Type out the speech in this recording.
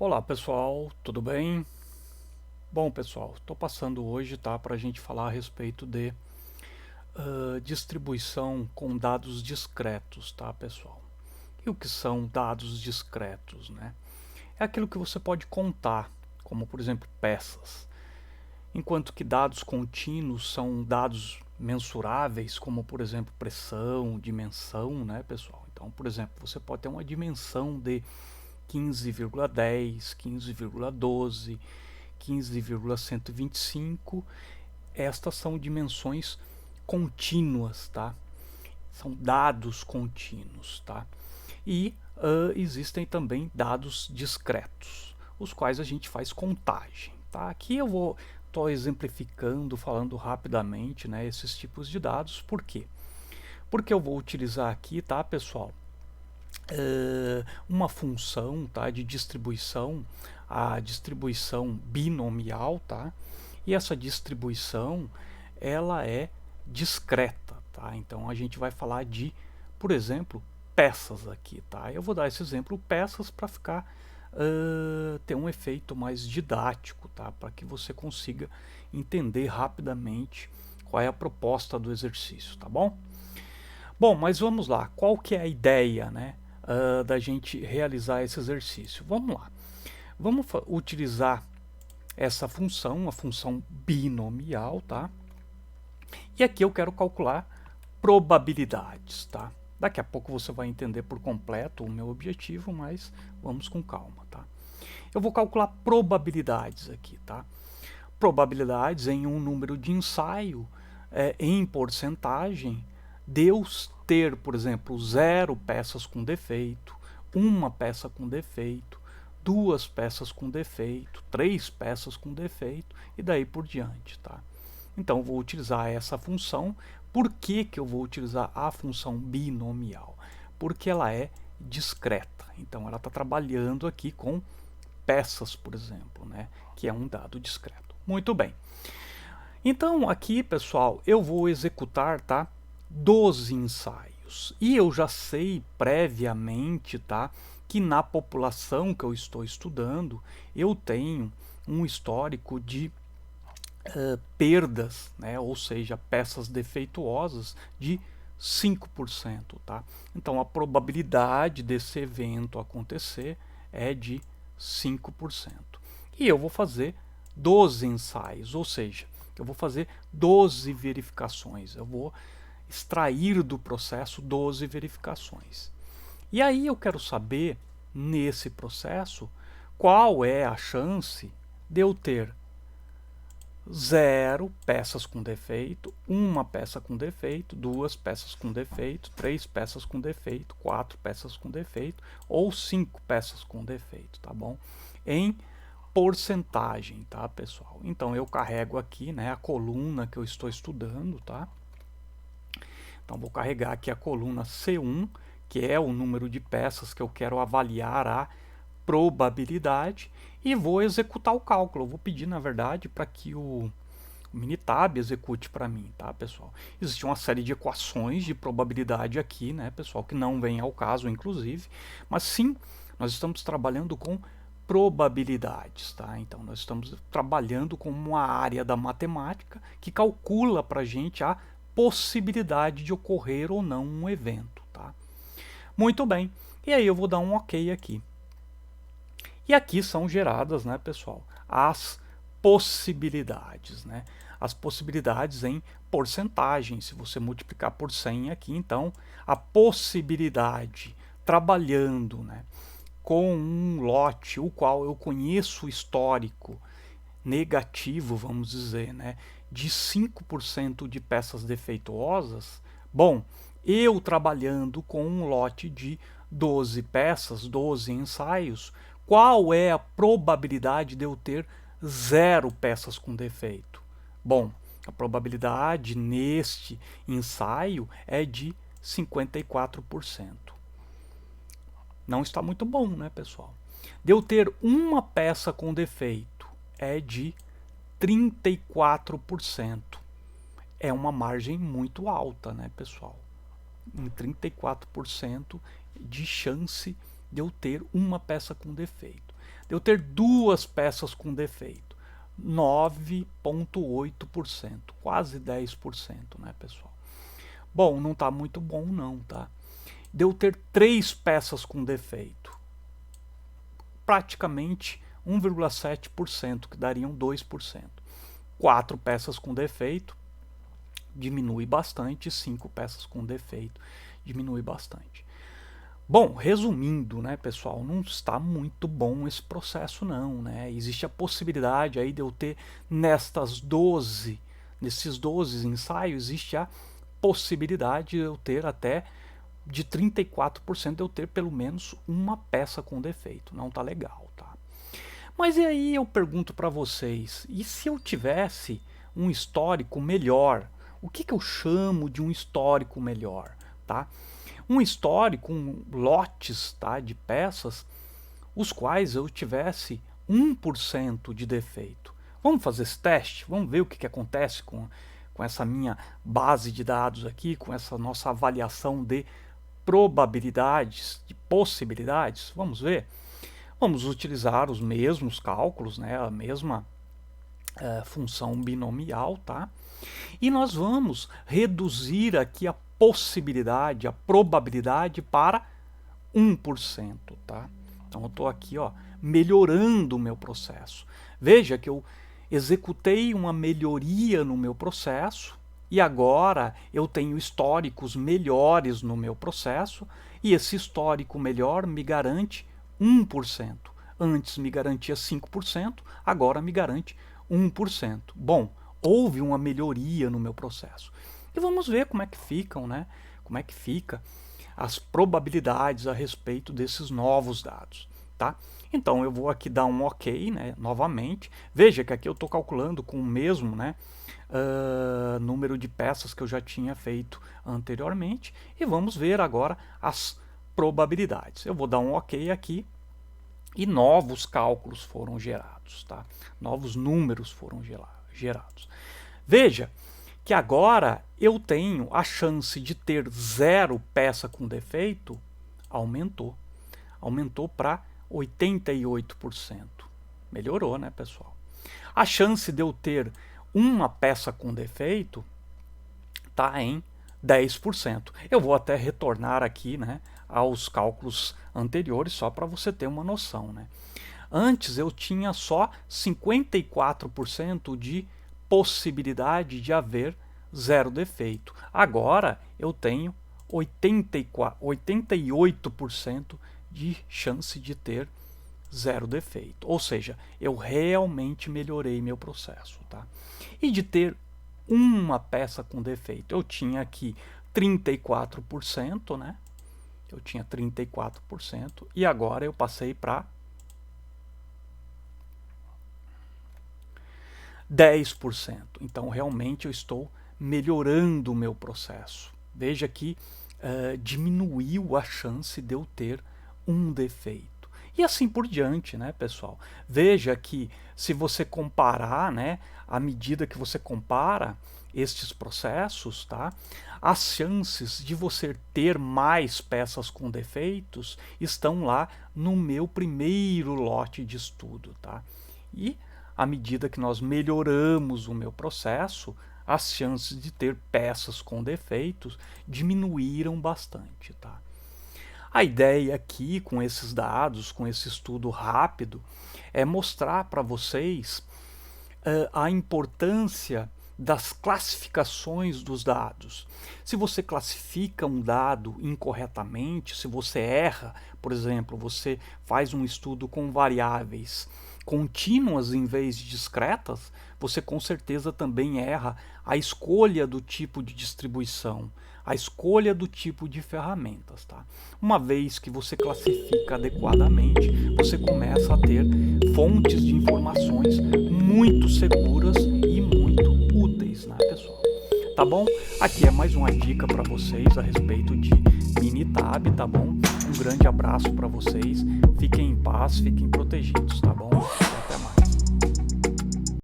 Olá pessoal, tudo bem? Bom pessoal, estou passando hoje para a gente falar a respeito de distribuição com dados discretos, tá pessoal? E o que são dados discretos, né? É aquilo que você pode contar, como por exemplo peças, enquanto que dados contínuos são dados mensuráveis, como por exemplo pressão, dimensão, né pessoal? Então, por exemplo, você pode ter uma dimensão de 15,10, 15,12, 15,125. Estas são dimensões contínuas, tá? São dados contínuos, tá? E existem também dados discretos, os quais a gente faz contagem, tá? Aqui eu estou exemplificando, falando rapidamente, né, esses tipos de dados. Por quê? Porque eu vou utilizar aqui, tá, pessoal, uma função, tá, de distribuição, a distribuição binomial, tá? E essa distribuição ela é discreta, tá? Então a gente vai falar de, por exemplo, peças aqui, tá? Eu vou dar esse exemplo peças para ficar ter um efeito mais didático, tá? Para que você consiga entender rapidamente qual é a proposta do exercício, tá bom? Bom, mas vamos lá. Qual que é a ideia, né, da gente realizar esse exercício? Vamos lá. Vamos utilizar essa função, a função binomial, tá? E aqui eu quero calcular probabilidades, tá? Daqui a pouco você vai entender por completo o meu objetivo, mas vamos com calma, tá? Eu vou calcular probabilidades aqui, tá? Probabilidades em um número de ensaio em porcentagem de eu ter, por exemplo, 0 peças com defeito, uma peça com defeito, 2 peças com defeito, 3 peças com defeito e daí por diante, tá? Então vou utilizar essa função. Por que que eu vou utilizar a função binomial? Porque ela é discreta. Então ela está trabalhando aqui com peças, por exemplo, né, que é um dado discreto. Muito bem. Então aqui, pessoal, eu vou executar, tá, 12 ensaios. E eu já sei previamente, tá, que na população que eu estou estudando, eu tenho um histórico de perdas, né, ou seja, peças defeituosas de 5%, tá? Então a probabilidade desse evento acontecer é de 5%. E eu vou fazer 12 ensaios, ou seja, eu vou fazer 12 verificações. Eu vou extrair do processo 12 verificações. E aí eu quero saber, nesse processo, qual é a chance de eu ter 0 peças com defeito, uma peça com defeito, 2 peças com defeito, 3 peças com defeito, 4 peças com defeito ou 5 peças com defeito, tá bom? Em porcentagem, tá, pessoal? Então eu carrego aqui, né, a coluna que eu estou estudando, tá? Então vou carregar aqui a coluna C1, que é o número de peças que eu quero avaliar a probabilidade, e vou executar o cálculo. Eu vou pedir, na verdade, para que o Minitab execute para mim, tá, pessoal? Existe uma série de equações de probabilidade aqui, né, pessoal, que não vem ao caso, inclusive, mas sim, nós estamos trabalhando com probabilidades, tá? Então nós estamos trabalhando com uma área da matemática que calcula para a gente a possibilidade de ocorrer ou não um evento, tá? Muito bem. E aí eu vou dar um OK aqui. E aqui são geradas, né, pessoal, as possibilidades, né? As possibilidades em porcentagem. Se você multiplicar por 100 aqui, então a possibilidade trabalhando, né, com um lote o qual eu conheço o histórico negativo, vamos dizer, né, de 5% de peças defeituosas, bom, eu trabalhando com um lote de 12 peças, 12 ensaios, qual é a probabilidade de eu ter 0 peças com defeito? Bom, a probabilidade neste ensaio é de 54%. Não está muito bom, né, pessoal? De eu ter uma peça com defeito é de 34%. É uma margem muito alta, né, pessoal? Em 34% de chance de eu ter uma peça com defeito. de eu ter 2 peças com defeito, 9,8%, quase 10%, né, pessoal? Bom, não está muito bom não, tá? De eu ter 3 peças com defeito, praticamente 1,7%, que dariam 2%. 4 peças com defeito, diminui bastante, 5 peças com defeito, diminui bastante. Bom, resumindo, né, pessoal, não está muito bom esse processo não, né? Existe a possibilidade aí de eu ter nesses 12 ensaios, existe a possibilidade de eu ter até de 34% de eu ter pelo menos uma peça com defeito. Não tá legal, tá? Mas e aí eu pergunto para vocês, e se eu tivesse um histórico melhor? O que eu chamo de um histórico melhor, tá? Um histórico, lotes, tá, de peças, os quais eu tivesse 1% de defeito. Vamos fazer esse teste? Vamos ver o que acontece com essa minha base de dados aqui, com essa nossa avaliação de probabilidades, de possibilidades? Vamos ver? Vamos utilizar os mesmos cálculos, né, a mesma função binomial, tá? E nós vamos reduzir aqui a possibilidade, a probabilidade para 1%, tá? Então eu estou aqui, ó, melhorando o meu processo. Veja que eu executei uma melhoria no meu processo e agora eu tenho históricos melhores no meu processo e esse histórico melhor me garante 1%. Antes me garantia 5%, agora me garante 1%. Bom, houve uma melhoria no meu processo. E vamos ver como é que ficam, né? Como é que fica as probabilidades a respeito desses novos dados, tá? Então eu vou aqui dar um OK, né, novamente. Veja que aqui eu estou calculando com o mesmo, né, número de peças que eu já tinha feito anteriormente. E vamos ver agora as probabilidades. Eu vou dar um OK aqui e novos cálculos foram gerados, tá? Novos números foram gerados. Veja que agora eu tenho a chance de ter 0 peça com defeito, aumentou. Aumentou para 88%. Melhorou, né, pessoal? A chance de eu ter uma peça com defeito está em 10%. Eu vou até retornar aqui, né, aos cálculos anteriores, só para você ter uma noção, né? Antes eu tinha só 54% de possibilidade de haver 0 defeito. Agora eu tenho 88% de chance de ter 0 defeito. Ou seja, eu realmente melhorei meu processo, tá? E de ter uma peça com defeito, eu tinha aqui 34%, né? Eu tinha 34% e agora eu passei para 10%. Então, realmente eu estou melhorando o meu processo. Veja que diminuiu a chance de eu ter um defeito. E assim por diante, né, pessoal? Veja que se você comparar, né, à medida que você compara estes processos, tá, as chances de você ter mais peças com defeitos estão lá no meu primeiro lote de estudo, tá? E à medida que nós melhoramos o meu processo, as chances de ter peças com defeitos diminuíram bastante, tá? A ideia aqui com esses dados, com esse estudo rápido, é mostrar para vocês a importância das classificações dos dados. Se você classifica um dado incorretamente, se você erra, por exemplo, você faz um estudo com variáveis contínuas em vez de discretas, você com certeza também erra a escolha do tipo de distribuição, a escolha do tipo de ferramentas, tá? Uma vez que você classifica adequadamente, você começa a ter fontes de informações muito seguras e muito úteis, né, pessoal? Tá bom? Aqui é mais uma dica para vocês a respeito de Minitab, tá bom? Um grande abraço para vocês, fiquem em paz, fiquem protegidos, tá bom?